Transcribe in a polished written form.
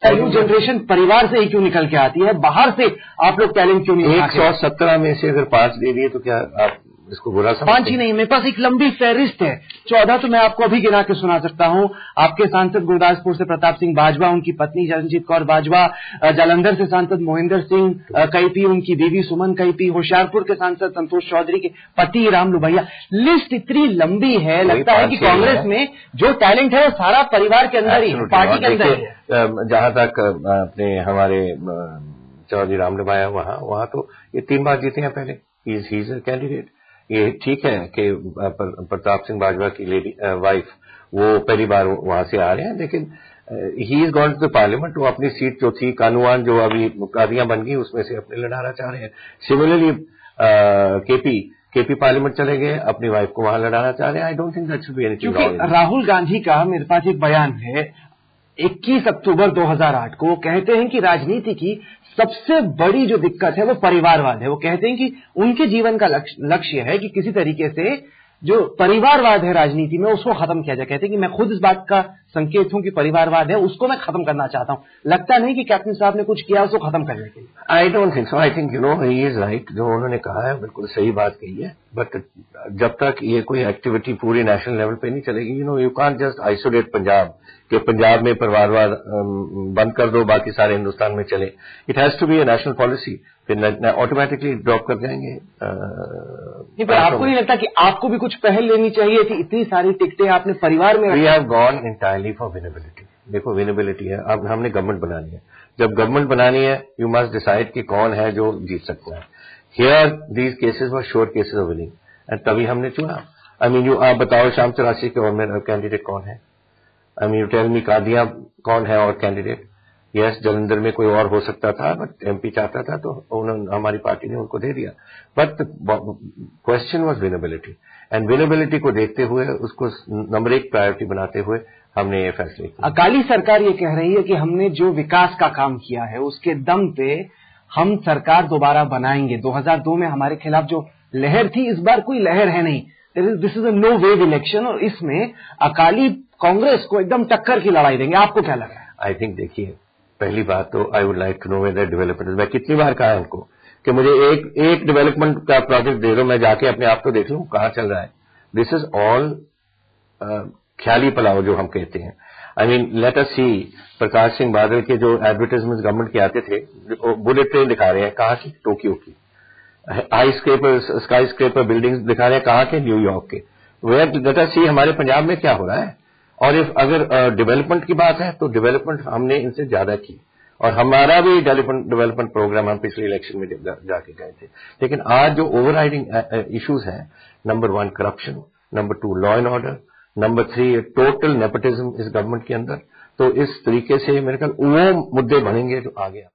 New generation परिवार से ही क्यों निकल के आती है, बाहर से आप लोग टैलेंट क्यों नहीं? 117 में से अगर 5 दे दिए तो क्या आप इसको बुरा समझते? 5 ही नहीं, मेरे पास एक लंबी फहरिस्त है, 14 तो मैं आपको अभी गिना के सुना सकता हूं। आपके सांसद गुरदासपुर से प्रताप सिंह बाजवा, उनकी पत्नी चरणजीत कौर बाजवा, जालंधर से सांसद मोहिंदर सिंह कैपी, उनकी बीवी सुमन कैपी, होशियारपुर के सांसद संतोष चौधरी के पति रामलू भैया। लिस्ट इतनी लंबी है, लगता है कि कांग्रेस में जो टैलेंट है वो सारा परिवार के अंदर ही, पार्टी के अंदर ही है। जहां तक अपने हमारे चौधरी रामलू भैया वहां तो ये 3 बार जीते हैं पहले, ही इज अ कैंडिडेट। ये ठीक है कि प्रताप सिंह बाजवा की लेडी वाइफ वो पहली बार वहां से आ रहे हैं, लेकिन he is gone to the parliament. वो अपनी सीट जो थी कानून जो अभी कादियां बन गई उसमें से अपने लड़ाना चाह रहे हैं। सिमिलरली केपी पार्लियामेंट चले गए, अपनी वाइफ को वहां लड़ाना चाह रहे हैं। I don't think that should be anything wrong. Rahul Gandhi का मेरे पास एक बयान है 21 अक्टूबर 2008 को, कहते हैं कि राजनीति की सबसे बड़ी जो दिक्कत है वो परिवारवाद है। वो कहते हैं कि उनके जीवन का लक्ष्य है कि किसी तरीके से जो परिवारवाद है राजनीति में उसको खत्म किया जाए। कहते हैं कि मैं खुद इस बात का संकेत हूं कि परिवारवाद है उसको मैं खत्म करना चाहता हूं। लगता नहीं कि कैप्टन साहब ने कुछ किया उसको खत्म करने के लिए। I don't think so. I think he is right, जो उन्होंने कहा है बिल्कुल सही बात कही है। बट जब तक ये कोई एक्टिविटी पूरी नेशनल लेवल पे नहीं चलेगी, you can't just isolate Punjab कि पंजाब में परिवारवाद बंद कर दो बाकी सारे हिंदुस्तान में चले। It has to be a national policy, फिर ऑटोमेटिकली ड्रॉप कर जाएंगे। पर आपको नहीं लगता कि आपको भी कुछ पहल लेनी चाहिए थी? इतनी सारी टिकटें आपने परिवार में। We have gone entirely for winnability. देखो विनेबिलिटी है, अब हमने गवर्नमेंट बनानी है। जब गवर्नमेंट बनानी है यू मस्ट डिसाइड कि कौन है जो जीत सकता है। Here these cases were sure cases of winning and तभी हमने चुना। आई मीन आप बताओ शाम 84 के और कैंडिडेट कौन है? I mean you tell me कादिया कौन है और कैंडिडेट? यस, जलंधर में कोई और हो सकता था, बट एमपी चाहता था तो उन्होंने हमारी पार्टी ने उनको दे दिया। But question was winnability, and winnability को देखते हुए उसको नंबर 1 प्रायोरिटी बनाते हुए हमने ये फैसले किए। अकाली सरकार ये कह रही है कि हमने जो विकास का काम किया है उसके दम पे हम सरकार दोबारा बनाएंगे। 2002 में हमारे खिलाफ जो लहर थी, इस बार कोई लहर है नहीं। This is a no wave election, और इसमें अकाली कांग्रेस को एकदम टक्कर की लड़ाई देंगे। आपको क्या लग रहा है? आई थिंक देखिए, पहली बात तो I would like to know whether development. मैं कितनी बार कहा है उनको कि मुझे एक डेवलपमेंट का प्रोजेक्ट दे दो, मैं जाके अपने आप तो देख लूं कहां चल रहा है। दिस इज ऑल ख्याली पलाव जो हम कहते हैं। आई मीन लेट अस सी, प्रकाश सिंह बादल के जो एडवर्टाइजमेंट गवर्नमेंट के आते थे, बुलेट ट्रेन दिखा रहे हैं कहां की? टोक्यो की। स्काई स्क्रेपर बिल्डिंग्स दिखा रहे हैं कहां के? न्यूयॉर्क के। वेयर लेट अस सी हमारे पंजाब में क्या हो रहा है। और अगर डेवलपमेंट की बात है तो डेवलपमेंट हमने इनसे ज्यादा की, और हमारा भी डेवलपमेंट प्रोग्राम हम पिछले इलेक्शन में जाके गए थे। लेकिन आज जो ओवरराइडिंग इश्यूज हैं, number 1 corruption, number 2 law and order, number 3 total nepotism इस गवर्नमेंट के अंदर। तो इस तरीके से मेरे ख्याल वो मुद्दे बनेंगे जो आगे